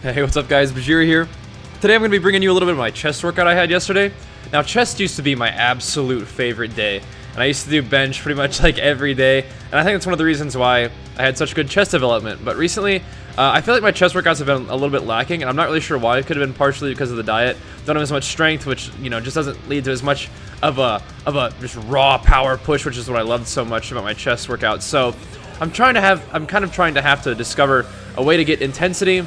Hey, what's up guys, Bajheera here. Today I'm going to be bringing you a little bit of my chest workout I had yesterday. Now chest used to be my absolute favorite day, and I used to do bench pretty much like every day, and I think that's one of the reasons why I had such good chest development. But recently, I feel like my chest workouts have been a little bit lacking, and I'm not really sure why. It could have been partially because of the diet. Don't have as much strength, which, you know, just doesn't lead to as much of a just raw power push, which is what I loved so much about my chest workouts. So I'm kind of trying to have to discover a way to get intensity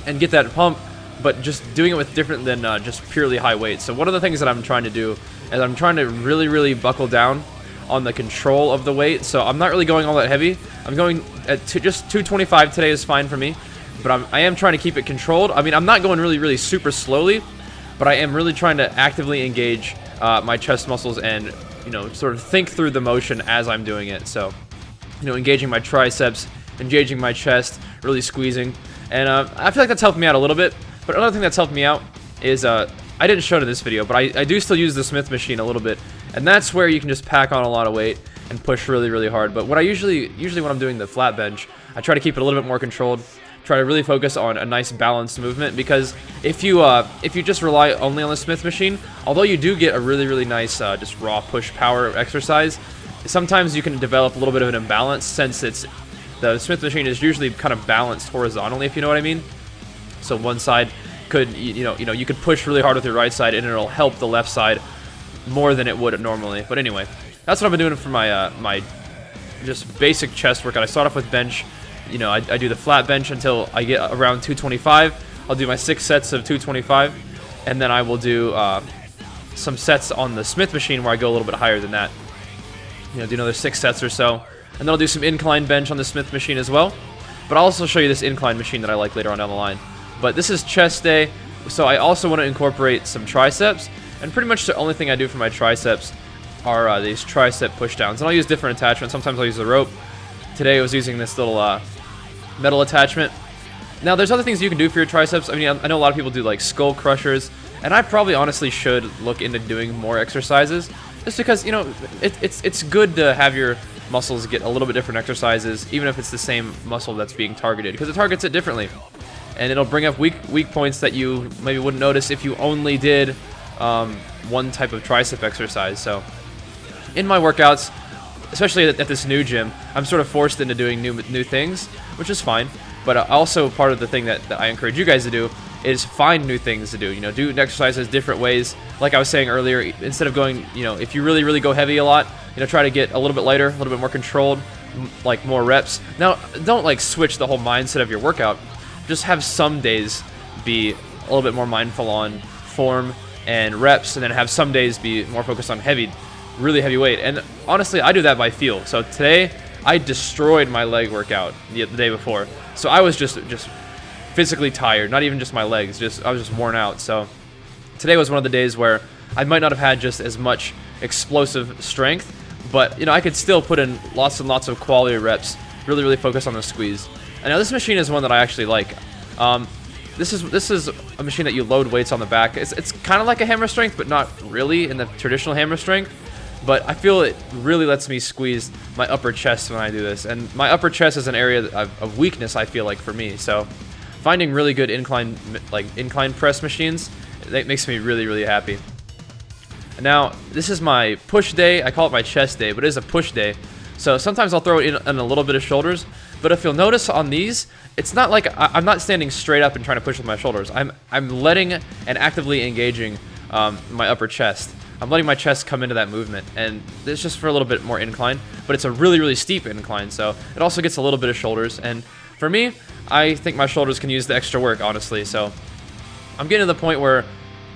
and get that pump, but just doing it with different than just purely high weight. So one of the things that I'm trying to do is I'm trying to really buckle down on the control of the weight. So I'm not really going all that heavy. I'm going at just 225 today is fine for me, but I am trying to keep it controlled. I mean, I'm not going really super slowly, but I am really trying to actively engage my chest muscles and, you know, sort of think through the motion as I'm doing it. So, you know, engaging my triceps, engaging my chest, really squeezing. And I feel like that's helped me out a little bit. But another thing that's helped me out is, I didn't show it in this video, but I do still use the Smith machine a little bit. And that's where you can just pack on a lot of weight and push really hard. But what I usually when I'm doing the flat bench, I try to keep it a little bit more controlled. Try to really focus on a nice balanced movement, because if you just rely only on the Smith machine, although you do get a really nice just raw push power exercise, sometimes you can develop a little bit of an imbalance, since the Smith machine is usually kind of balanced horizontally, if you know what I mean. So one side could, you know, you could push really hard with your right side, and it'll help the left side more than it would normally. But anyway, that's what I've been doing for my my just basic chest workout. I start off with bench. You know, I do the flat bench until I get around 225. I'll do my 6 sets of 225, and then I will do some sets on the Smith machine where I go a little bit higher than that. You know, do another 6 sets or so. And then I'll do some incline bench on the Smith machine as well. But I'll also show you this incline machine that I like later on down the line. But this is chest day, so I also want to incorporate some triceps. And pretty much the only thing I do for my triceps are these tricep pushdowns. And I'll use different attachments. Sometimes I'll use the rope. Today I was using this little metal attachment. Now there's other things you can do for your triceps. I mean, I know a lot of people do like skull crushers. And I probably honestly should look into doing more exercises. Just because, you know, it's good to have your muscles get a little bit different exercises, even if it's the same muscle that's being targeted, because it targets it differently, and it'll bring up weak points that you maybe wouldn't notice if you only did one type of tricep exercise. So in my workouts, especially at this new gym, I'm sort of forced into doing new things, which is fine. But also part of the thing that I encourage you guys to do is find new things to do. You know, do exercises different ways. Like I was saying earlier, instead of going, you know, if you really go heavy a lot, you know, try to get a little bit lighter, a little bit more controlled, like more reps. Now, don't like switch the whole mindset of your workout. Just have some days be a little bit more mindful on form and reps, and then have some days be more focused on really heavy weight. And honestly, I do that by feel. So today, I destroyed my leg workout the day before. So I was just physically tired, not even just my legs, I was just worn out. So today was one of the days where I might not have had just as much explosive strength, but, you know, I could still put in lots and lots of quality reps, really focus on the squeeze. And now this machine is one that I actually like. This is a machine that you load weights on the back. It's kind of like a hammer strength, but not really in the traditional hammer strength. But I feel it really lets me squeeze my upper chest when I do this. And my upper chest is an area of weakness, I feel like, for me. So finding really good incline press machines, that makes me really happy. Now, this is my push day. I call it my chest day, but it is a push day. So sometimes I'll throw it in a little bit of shoulders. But if you'll notice on these, it's not like I'm not standing straight up and trying to push with my shoulders. I'm letting and actively engaging my upper chest. I'm letting my chest come into that movement, and it's just for a little bit more incline, but it's a really steep incline, so it also gets a little bit of shoulders. And for me, I think my shoulders can use the extra work, honestly. So I'm getting to the point where,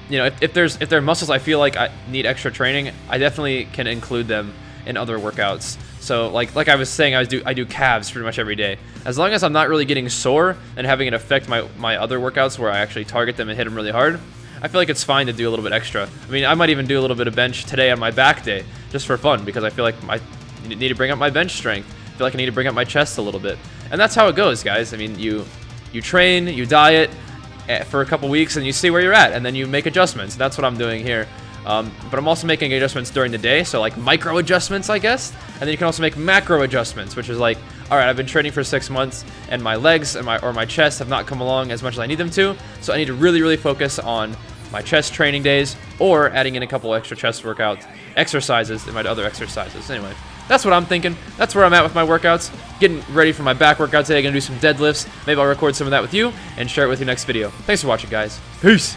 you know, if there are muscles I feel like I need extra training, I definitely can include them in other workouts. So like I was saying, I do calves pretty much every day. As long as I'm not really getting sore and having it affect my other workouts where I actually target them and hit them really hard, I feel like it's fine to do a little bit extra. I mean, I might even do a little bit of bench today on my back day, just for fun, because I feel like I need to bring up my bench strength. I feel like I need to bring up my chest a little bit. And that's how it goes, guys. I mean, you train, you diet for a couple weeks, and you see where you're at, and then you make adjustments. That's what I'm doing here. But I'm also making adjustments during the day, so like micro adjustments, I guess. And then you can also make macro adjustments, which is like, all right, I've been training for 6 months, and my legs and my chest have not come along as much as I need them to, so I need to really focus on my chest training days, or adding in a couple extra chest workout exercises in my other exercises. Anyway, that's what I'm thinking. That's where I'm at with my workouts. Getting ready for my back workout today. Gonna do some deadlifts. Maybe I'll record some of that with you and share it with you next video. Thanks for watching, guys. Peace.